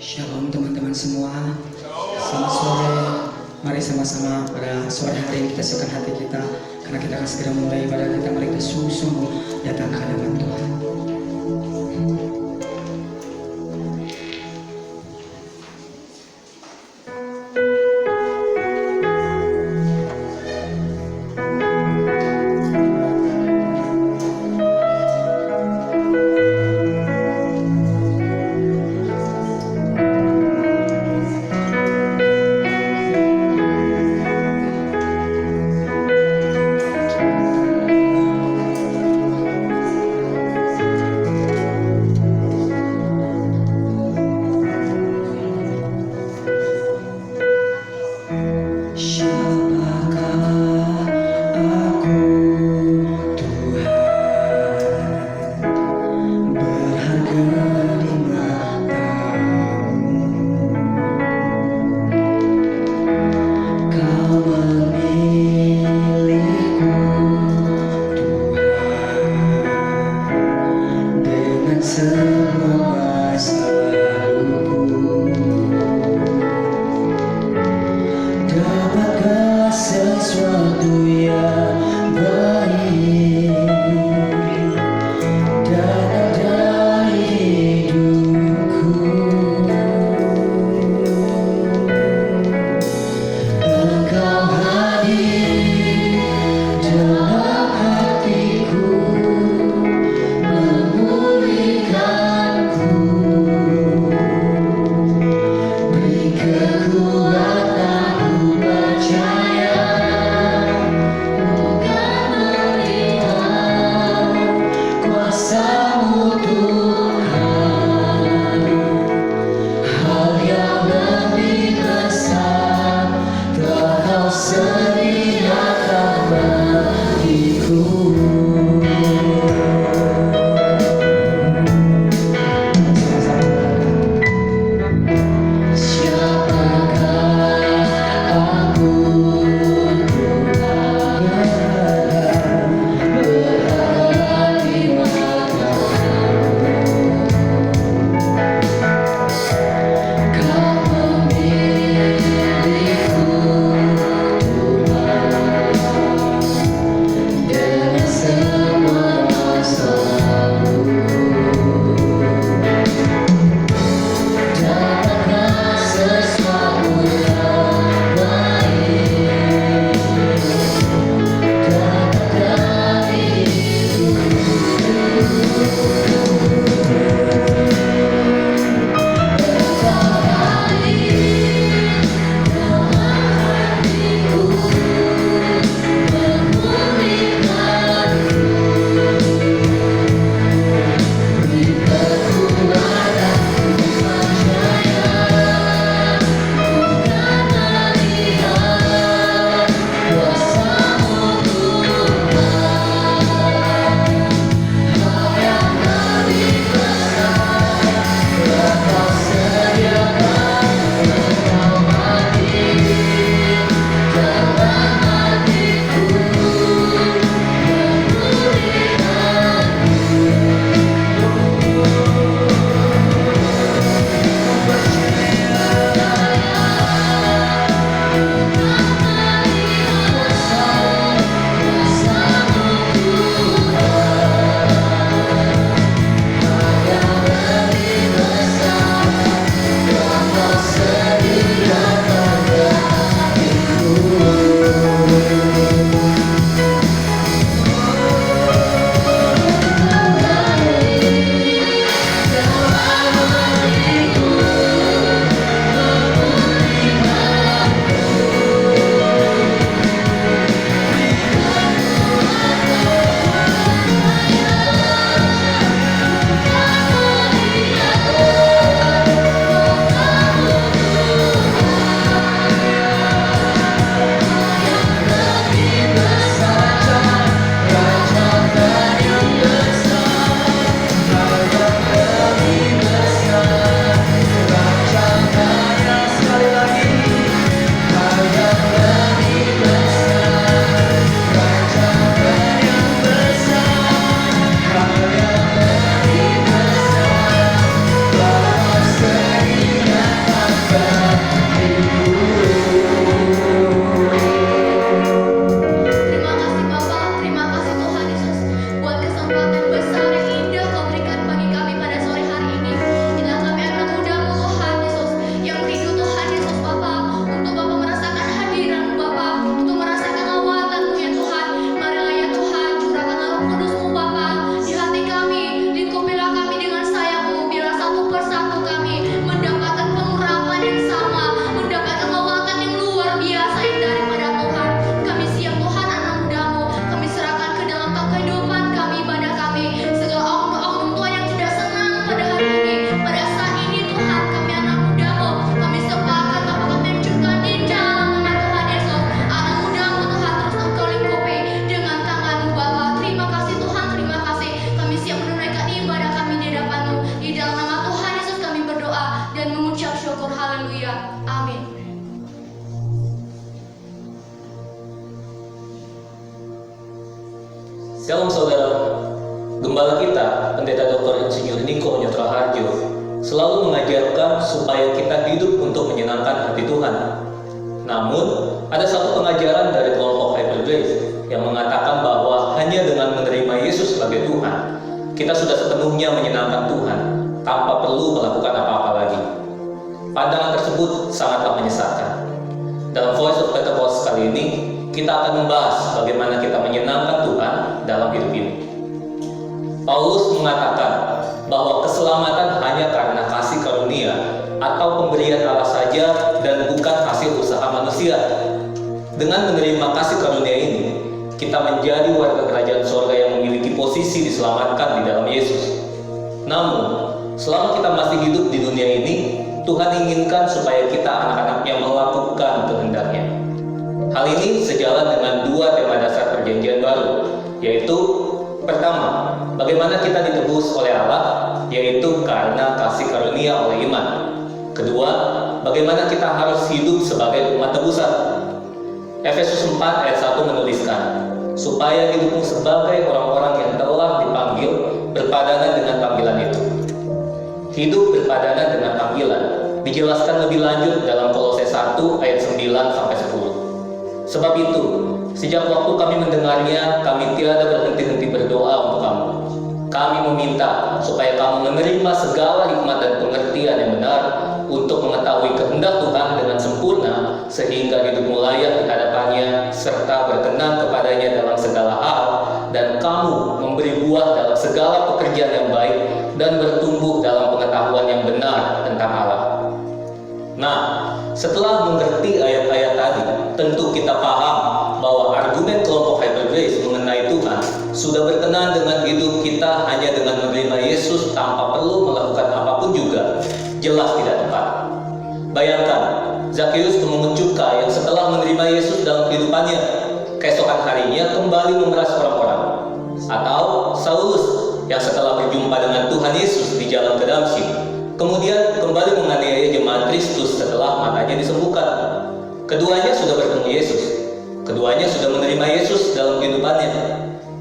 Shalom teman-teman semua. Selamat sore. Mari sama-sama pada sore hari ini kita siapkan hati kita, karena kita akan segera mulai ibadah kita. Mari kita sungguh-sungguh datang ke hadapan Tuhan. Shalom saudara, gembala kita, Pendeta Dr. Insinyur Niko Nyotraharjo, selalu mengajarkan supaya kita hidup untuk menyenangkan hati Tuhan. Namun, ada satu pengajaran dari kelompok Hyper Grace yang mengatakan bahwa hanya dengan menerima Yesus sebagai Tuhan, kita sudah sepenuhnya menyenangkan Tuhan, tanpa perlu melakukan apa-apa lagi. Pandangan tersebut sangatlah menyesatkan. Dalam Voice of Pentecost kali ini, kita akan membahas bagaimana kita menyenangkan Tuhan dalam hidup ini. Paulus mengatakan bahwa keselamatan hanya karena kasih karunia atau pemberian Allah saja dan bukan hasil usaha manusia. Dengan menerima kasih karunia ini, kita menjadi warga kerajaan surga yang memiliki posisi diselamatkan di dalam Yesus. Namun, selama kita masih hidup di dunia ini, Tuhan inginkan supaya kita anak-anaknya melakukan kehendak-Nya. Hal ini sejalan dengan dua tema dasar perjanjian baru, yaitu pertama, bagaimana kita ditebus oleh Allah, yaitu karena kasih karunia oleh iman. Kedua, bagaimana kita harus hidup sebagai umat tebusan. Efesus 4 ayat 1 menuliskan, supaya hidupmu sebagai orang-orang yang telah dipanggil berpadanan dengan panggilan itu. Hidup berpadanan dengan panggilan dijelaskan lebih lanjut dalam Kolose 1 ayat 9-10. Sebab itu, sejak waktu kami mendengarnya, kami tiada berhenti-henti berdoa untuk kamu. Kami meminta supaya kamu menerima segala hikmat dan pengertian yang benar untuk mengetahui kehendak Tuhan dengan sempurna, sehingga hidupmu layak di hadapannya, serta berkenan kepadanya dalam segala hal, dan kamu memberi buah dalam segala pekerjaan yang baik, dan bertumbuh dalam pengetahuan yang benar tentang Allah. Nah, setelah mengerti ayat-ayat tadi, tentu kita paham bahwa argumen kelompok Hyper Grace mengenai Tuhan sudah berkenan dengan hidup kita hanya dengan menerima Yesus tanpa perlu melakukan apapun juga, jelas tidak tepat. Bayangkan, Zakheus pemungut cukai yang setelah menerima Yesus dalam kehidupannya, keesokan harinya kembali memeras orang-orang. Atau Saulus yang setelah berjumpa dengan Tuhan Yesus di jalan ke Damsyik, kemudian kembali menganiaya jemaat Kristus setelah matanya disembuhkan. Keduanya sudah bertemu Yesus. Keduanya sudah menerima Yesus dalam kehidupannya.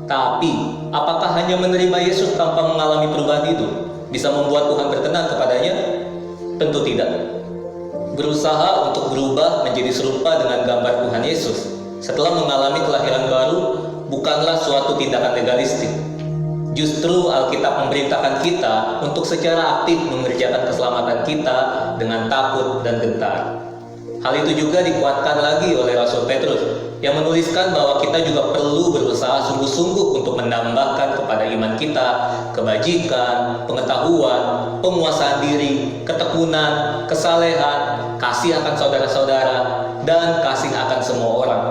Tapi, apakah hanya menerima Yesus tanpa mengalami perubahan itu bisa membuat Tuhan berkenan kepadanya? Tentu tidak. Berusaha untuk berubah menjadi serupa dengan gambar Tuhan Yesus setelah mengalami kelahiran baru bukanlah suatu tindakan legalistik. Justru Alkitab memerintahkan kita untuk secara aktif mengerjakan keselamatan kita dengan takut dan gentar. Hal itu juga dikuatkan lagi oleh Rasul Petrus yang menuliskan bahwa kita juga perlu berusaha sungguh-sungguh untuk menambahkan kepada iman kita kebajikan, pengetahuan, penguasaan diri, ketekunan, kesalehan, kasih akan saudara-saudara, dan kasih akan semua orang.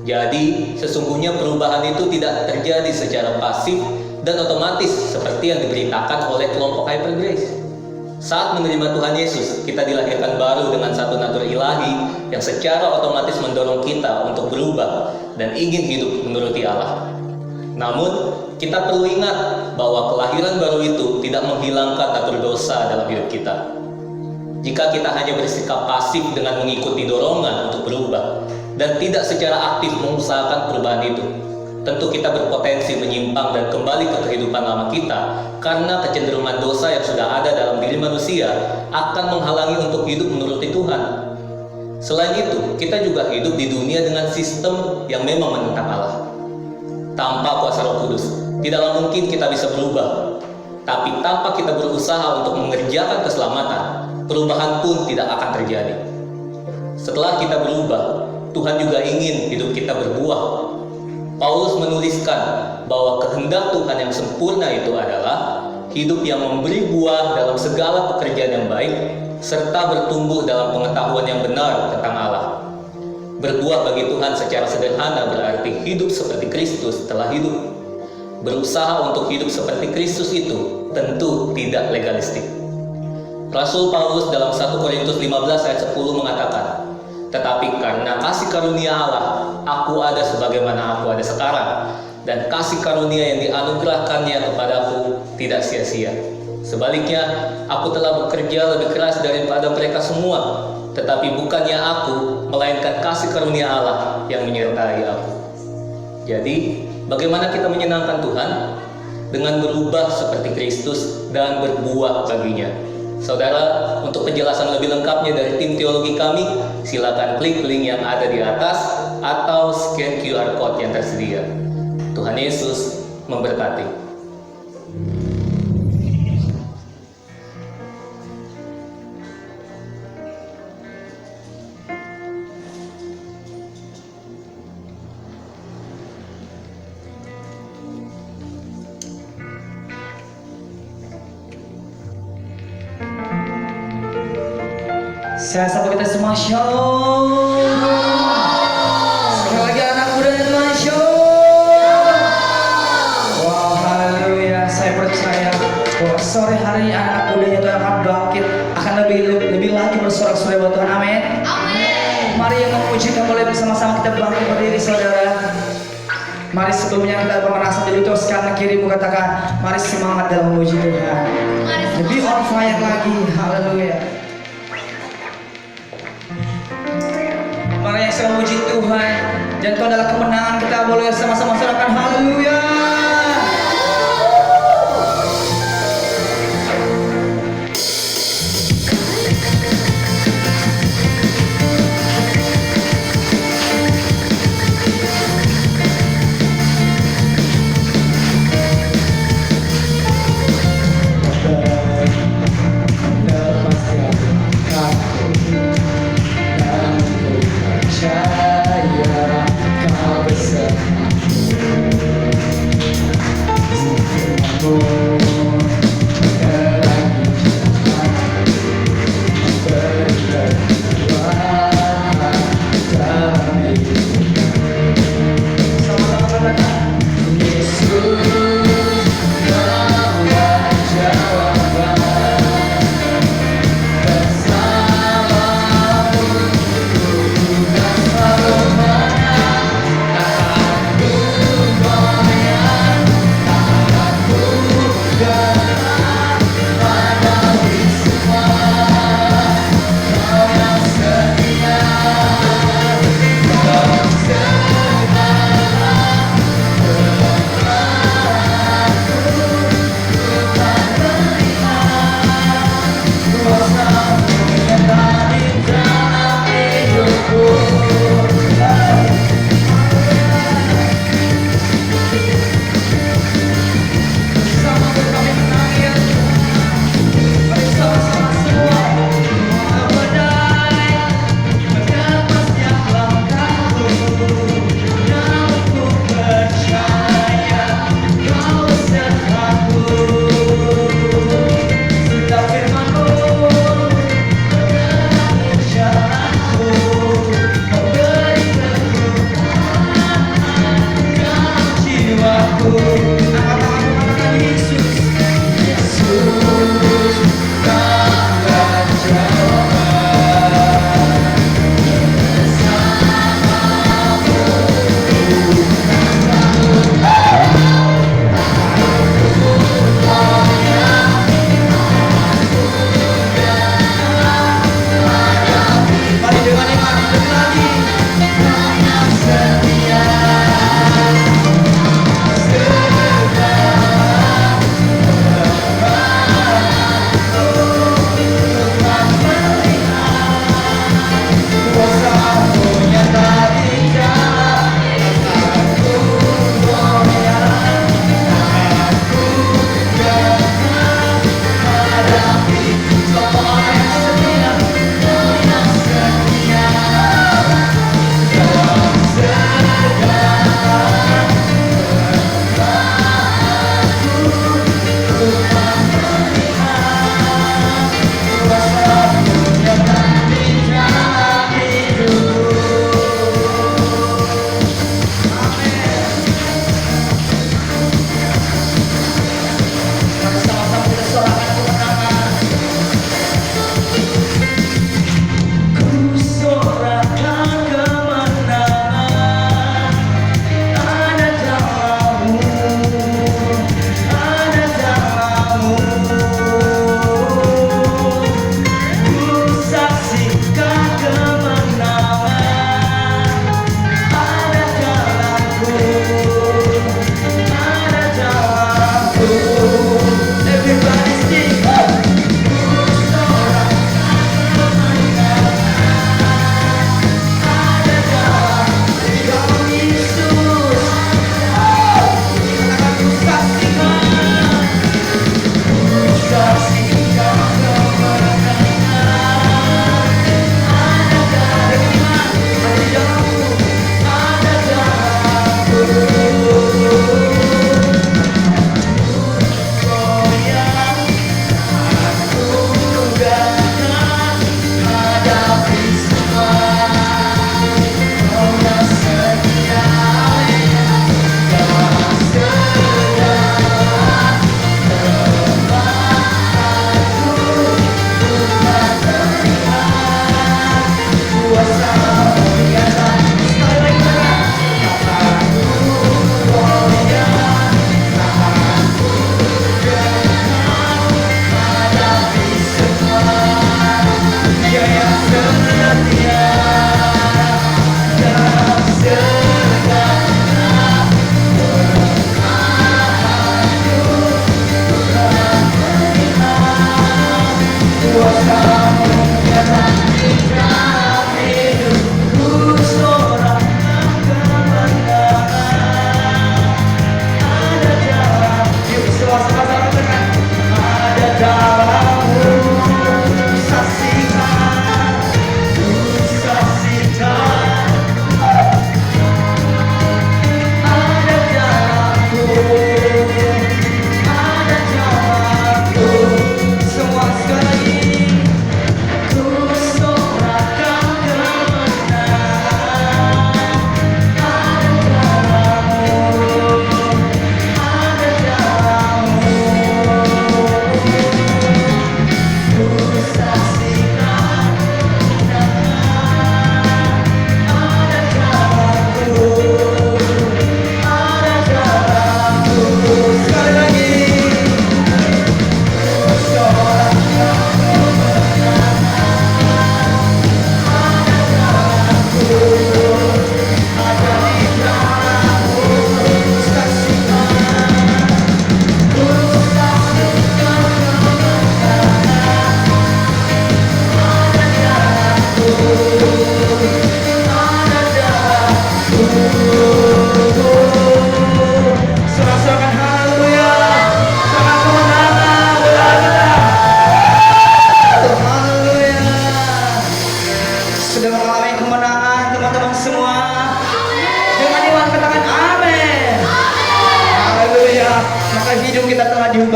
Jadi, sesungguhnya perubahan itu tidak terjadi secara pasif dan otomatis seperti yang diberitakan oleh kelompok Hyper Grace. Saat menerima Tuhan Yesus, kita dilahirkan baru dengan satu natur ilahi yang secara otomatis mendorong kita untuk berubah dan ingin hidup menuruti Allah. Namun, kita perlu ingat bahwa kelahiran baru itu tidak menghilangkan natur dosa dalam hidup kita. Jika kita hanya bersikap pasif dengan mengikuti dorongan untuk berubah dan tidak secara aktif mengusahakan perubahan itu, tentu kita berpotensi menyimpang dan kembali ke kehidupan lama kita karena kecenderungan dosa yang sudah ada dalam diri manusia akan menghalangi untuk hidup menuruti Tuhan. Selain itu, kita juga hidup di dunia dengan sistem yang memang menentang Allah. Tanpa kuasa Roh Kudus, tidaklah mungkin kita bisa berubah. Tapi tanpa kita berusaha untuk mengerjakan keselamatan, perubahan pun tidak akan terjadi. Setelah kita berubah, Tuhan juga ingin hidup kita berbuah. Paulus menuliskan bahwa kehendak Tuhan yang sempurna itu adalah hidup yang memberi buah dalam segala pekerjaan yang baik, serta bertumbuh dalam pengetahuan yang benar tentang Allah. Berbuah bagi Tuhan secara sederhana berarti hidup seperti Kristus telah hidup. Berusaha untuk hidup seperti Kristus itu tentu tidak legalistik. Rasul Paulus dalam 1 Korintus 15 ayat 10 mengatakan, tetapi karena kasih karunia Allah, aku ada sebagaimana aku ada sekarang, dan kasih karunia yang dianugerahkannya kepadaku tidak sia-sia. Sebaliknya, aku telah bekerja lebih keras daripada mereka semua, tetapi bukannya aku, melainkan kasih karunia Allah yang menyertai aku. Jadi, Bagaimana kita menyenangkan Tuhan? Dengan berubah seperti Kristus dan berbuah baginya. Saudara, untuk penjelasan lebih lengkapnya dari tim teologi kami, silakan klik link yang ada di atas atau scan QR code yang tersedia. Tuhan Yesus memberkati. Saya sapa kita semua shalom. Sekali lagi anak mudanya Tuhan shalom. Wow, haleluya. Saya percaya bahwa sore hari ini anak mudanya Tuhan akan bangkit, akan lebih lagi bersorak-sorai buat Tuhan. Amin. Amin. Mari yang memuji kita mulai bersama-sama kita bangkit berdiri saudara. Mari sebelumnya kita pemanasan dulu terus kanan kirimu katakan, mari semangat dalam memuji Tuhan. Lebih on fire lagi, haleluya. Mari yang sedang memuji Tuhan, dan itu adalah kemenangan kita, boleh sama-sama sorakan haleluya. Percaya kau bersama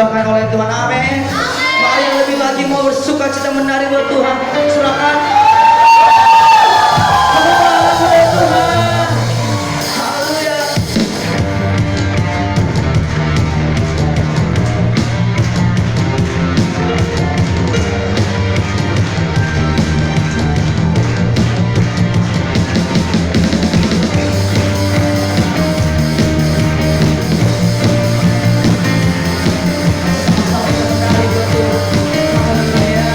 didoakan oleh Tuhan. Amin. Mari yang lebih lagi mau bersuka cita menari buat Tuhan. Serahkan. Haleluya Tuhan. Haleluya. Sama-sama menari buat Tuhan. Haleluya.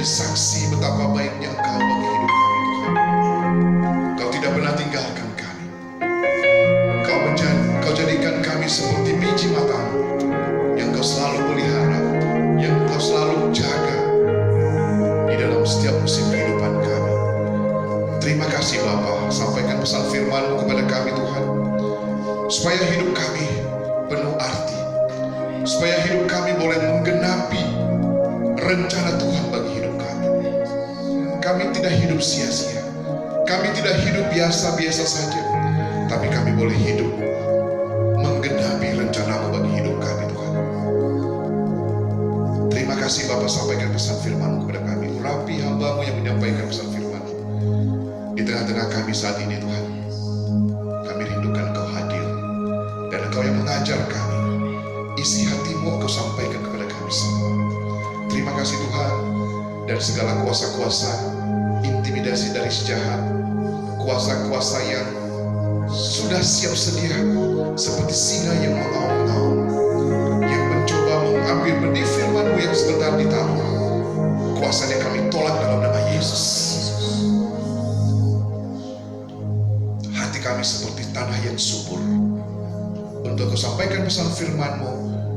saksi betapa baiknya Engkau bagi hidup kami, Tuhan. Engkau tidak pernah tinggalkan kami. Engkau jadikan kami seperti biji matamu yang Engkau selalu pelihara, yang Engkau selalu jaga di dalam setiap musim kehidupan kami. Terima kasih Bapa, sampaikan pesan firman-Mu kepada kami Tuhan, supaya hidup kami penuh arti, supaya hidup kami boleh menggenapi rencana Tuhan bagi hidup kami. Kami tidak hidup sia-sia, kami tidak hidup biasa-biasa saja, tapi kami boleh hidup menggenapi rencana-Mu bagi hidup kami Tuhan. Terima kasih Bapa, sampaikan pesan firman-Mu kepada kami. Urapi hamba-Mu yang menyampaikan pesan firman-Mu di tengah-tengah kami saat ini Tuhan. Kami rindukan Engkau hadir, dan Engkau yang mengajar kami. Isi hati-Mu Engkau sampaikan kepada kami semua. Terima kasih Tuhan, dan segala kuasa-kuasa intimidasi dari sejahat, kuasa-kuasa yang sudah siap sedia seperti singa yang mengaum-ngaum, yang mencoba mengambil benih firman-Mu yang sebentar ditabur, kuasanya kami tolak dalam nama Yesus. Hati kami seperti tanah yang subur untuk Kau sampaikan pesan firman-Mu,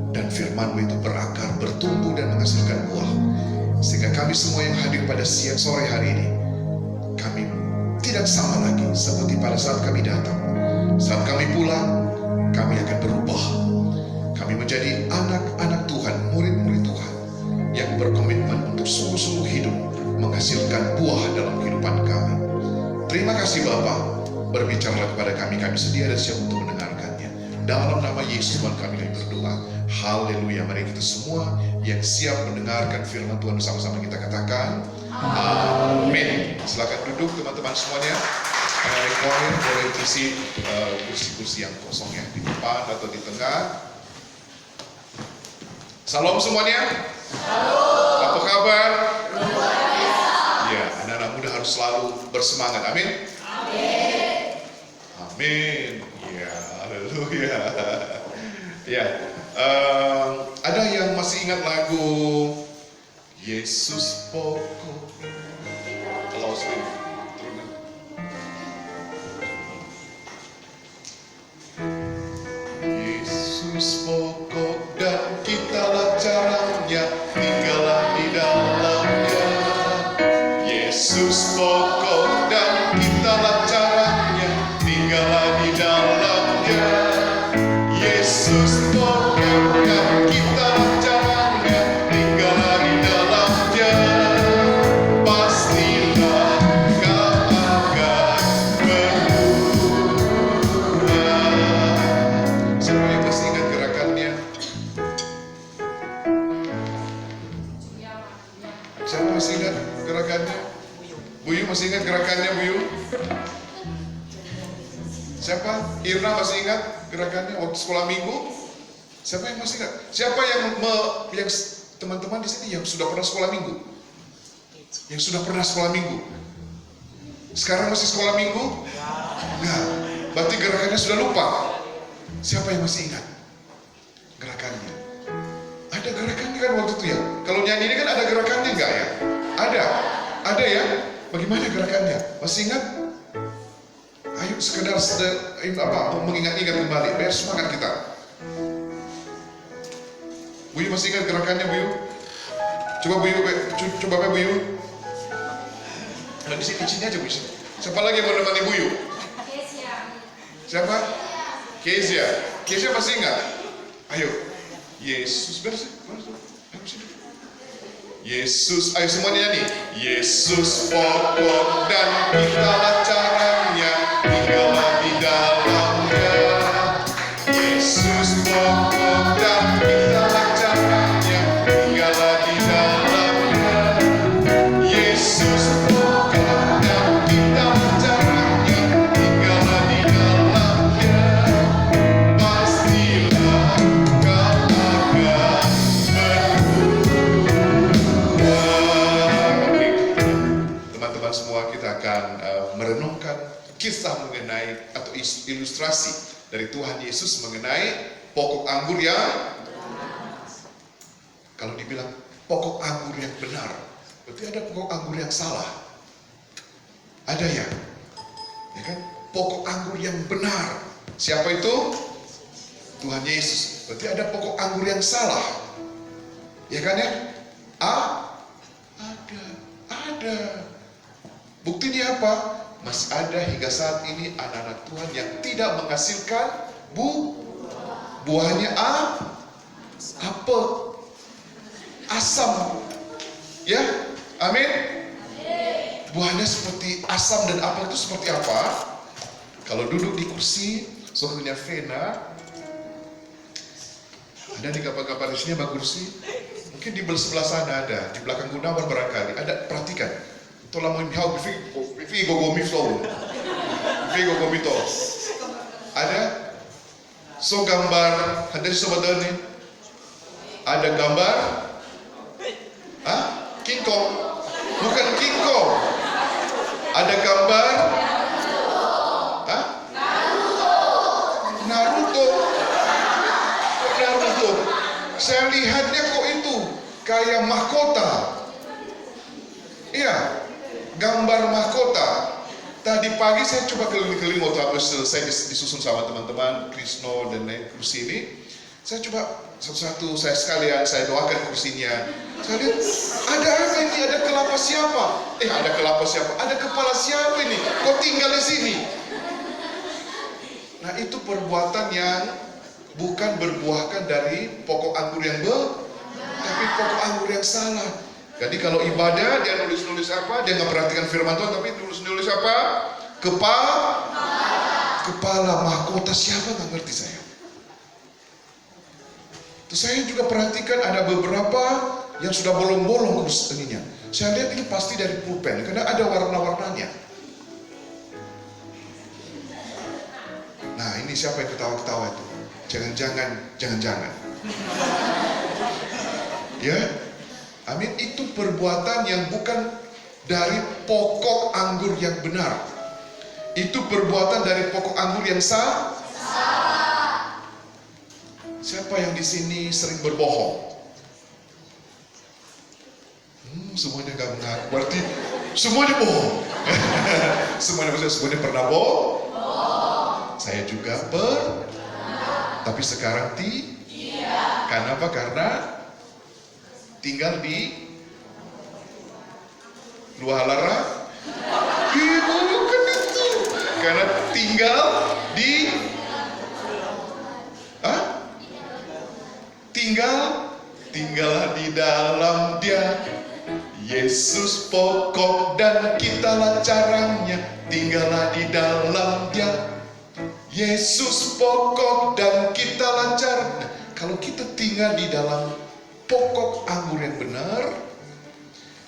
dan firman-Mu itu berakar, bertumbuh dan menghasilkan buah, sehingga kami semua yang hadir pada siang sore hari ini, kami tidak sama lagi seperti pada saat kami datang. Saat kami pulang, kami akan berubah. Kami menjadi anak-anak Tuhan, murid-murid Tuhan yang berkomitmen untuk sungguh-sungguh hidup menghasilkan buah dalam kehidupan kami. Terima kasih Bapa, berbicaralah kepada kami, kami sedia dan siap untuk mendengarkannya. Dalam nama Yesus Tuhan kami berdoa. Haleluya. Mari kita semua yang siap mendengarkan firman Tuhan bersama-sama kita katakan amin. Silakan duduk teman-teman semuanya. Choir boleh isi kursi-kursi yang kosong ya, di depan atau di tengah. Salam semuanya. Salam. Apa kabar? Luar biasa. Ya, anak-anak muda harus selalu bersemangat. Amin. Amin. Amin. Ya, haleluya. Ya, ada yang masih ingat lagu Yesus pokok? Kalau swing, turunan. Yesus pokok dan kitalah caranya, tinggallah di dalamnya. Yesus pokok dan kitalah caranya, tinggallah di dalamnya. Yesus pokok dan kitalah caranya, tinggallah di dalamnya. Pastilah kau akan berubah. Siapa yang masih ingat gerakannya? Siapa masih ingat gerakannya? Buyu masih ingat gerakannya, Buyu? Siapa? Irna masih ingat gerakannya waktu sekolah minggu? Siapa yang masih ingat? Siapa yang teman-teman di sini yang sudah pernah sekolah minggu? Yang sudah pernah sekolah minggu? Sekarang masih sekolah minggu? Enggak. Berarti gerakannya sudah lupa. Siapa yang masih ingat gerakannya? Ada gerakannya kan waktu itu ya? Kalau nyanyi ini kan ada gerakannya enggak ya? Ada ya? Bagaimana gerakannya? Masih ingat? Ayo sekedar mengingat-ingat kembali, biar semangat kita. Buyu masih ingat gerakannya, Buyu? Coba Buyu. Nah, di sini aja Buyu. Siapa lagi yang mau menemani Buyu? Siapa? Kezia masih ingat? Ayo. Yesus Yesus, ayo semuanya nyanyi. Yesus pokok dan kitalah caranya, tinggallah di dalamnya. Yesus pokok dan kitalah caranya, tinggallah di dalamnya. Yesus pokok dan kitalah caranya, tinggallah di dalamnya. Pastilah kau akan berubah. Teman-teman semua, kita akan merenungkan kisah mengenai atau ilustrasi dari Tuhan Yesus mengenai pokok anggur yang, kalau dibilang pokok anggur yang benar, berarti ada pokok anggur yang salah. Ada ya kan? Pokok anggur yang benar. Siapa itu? Tuhan Yesus. Berarti ada pokok anggur yang salah. Ya kan ya? Ada. Buktinya apa? Masih ada hingga saat ini anak-anak Tuhan yang tidak menghasilkan buahnya apa? Asam. Ya? Amin. Buahnya seperti asam dan apel itu seperti apa? Kalau duduk di kursi, soalnya Vena, ada di kapal-kapal di sini apa kursi? Mungkin di sebelah sana ada, di belakang Gunawan barangkali ada. Perhatikan. Tolong menghau, vivi gogomi flow, vivi gogomi to. Ada. So gambar, ada di sobat ini. Ada gambar, King Kong, bukan King Kong. Ada gambar Naruto. Saya lihatnya kok itu kayak mahkota. Iya, gambar mahkota. Tadi pagi saya coba keliling-keliling waktu habis selesai disusun sama teman-teman Krisno dan kursi ini. Saya coba satu-satu, saya doakan kursinya. Saya lihat, ada apa ini? Ada kelapa siapa? Ada kelapa siapa? Ada kepala siapa ini? Kok tinggal di sini? Nah, itu perbuatan yang bukan berbuahkan dari pokok anggur yang tapi pokok anggur yang salah. Jadi kalau ibadah, dia nulis-nulis apa? Dia nggak perhatikan firman Tuhan, tapi nulis-nulis apa? Kepala mahkota siapa? Nggak ngerti saya. Terus saya juga perhatikan ada beberapa yang sudah bolong-bolong ininya. Saya lihat ini pasti dari pulpen, karena ada warna-warnanya. Nah, ini siapa yang ketawa-ketawa itu? Jangan-jangan. Ya, amin. Itu perbuatan yang bukan dari pokok anggur yang benar. Itu perbuatan dari pokok anggur yang salah. Siapa yang di sini sering berbohong? Semuanya gak mengaku. Berarti semuanya bohong. semuanya pernah bohong. Saya juga tapi sekarang karena apa? Karena tinggal di luar halara. Bukan itu. Karena tinggal di tinggal di dalam Dia. Yesus pokok dan kitalah caranya. Tinggallah di dalam Dia. Yesus pokok dan kitalah caranya. Kalau kita tinggal di dalam pokok anggur yang benar,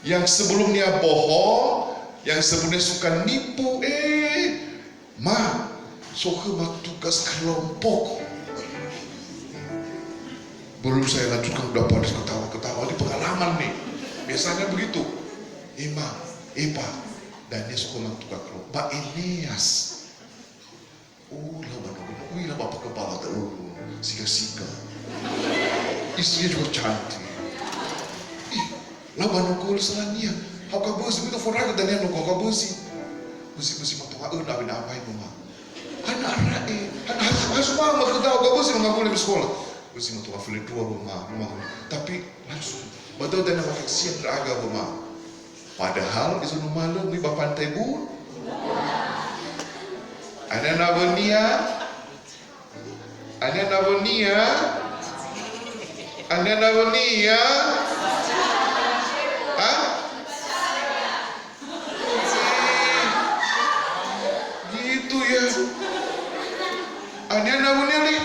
yang sebelumnya bohong, yang sebelumnya suka nipu, suka tugas kelompok. Belum saya lanjutkan udah pada ketawa-ketawa, ini pengalaman nih. Biasanya begitu. Pak, dan dia suka tugas kelompok. Mbak Eneas. Lah bapak kepala tuh, sika-sika. Istrinya juga cantik. Lah banukul selania. Hau kabusi itu foraga dan yang nukau kabusi. Busi matuha nabi napain mama. Anak harus mama ketawa kabusi nggak boleh di sekolah. Busi matuha file dua rumah. Tapi langsung betul dan nama keksian raga rumah. Padahal di sana malam di bapak tebu. Ada Navonia. Gitu ya. Ada Navonia nih.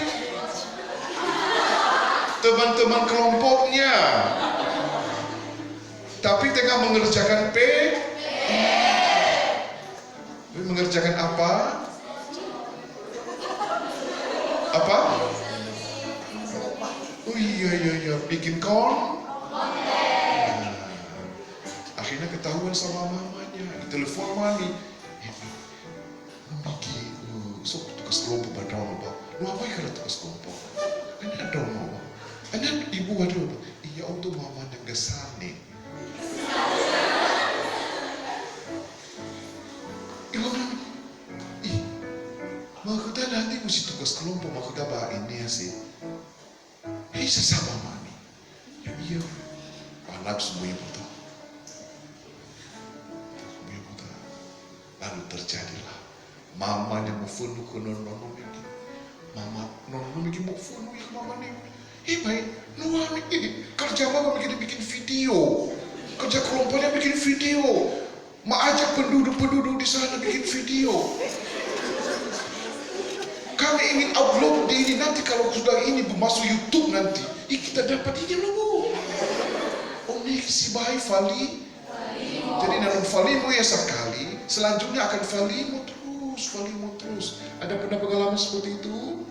Teman-teman kelompoknya. Tapi tengah mengerjakan mengerjakan apa? Oh iya, bikin akhirnya ketahuan sama mamanya, ditelepon mami. Sok tugas kelompok pada apa? Apa yang tugas kelompok? Ada ibu ada. Iya untuk mama yang gesane. bisa sama mami. Ya iya, anak semuanya buta. Semuanya buta. Lalu terjadilah mamanya mau funu ke nono ini. Mama nono lagi mau funu ya mama nih. Baik, nuami ini kerja mama bikin video. Kerja kelompoknya bikin video. Ajak penduduk-penduduk di sana bikin video. Kami ingin upload di ini nanti kalau sudah ini masuk YouTube nanti. Kita dapat ini loh bu. Oh nih si bayi Fali. Jadi nanti Falimu ya sekali. Selanjutnya akan Falimu terus. Ada pernah pengalaman seperti itu?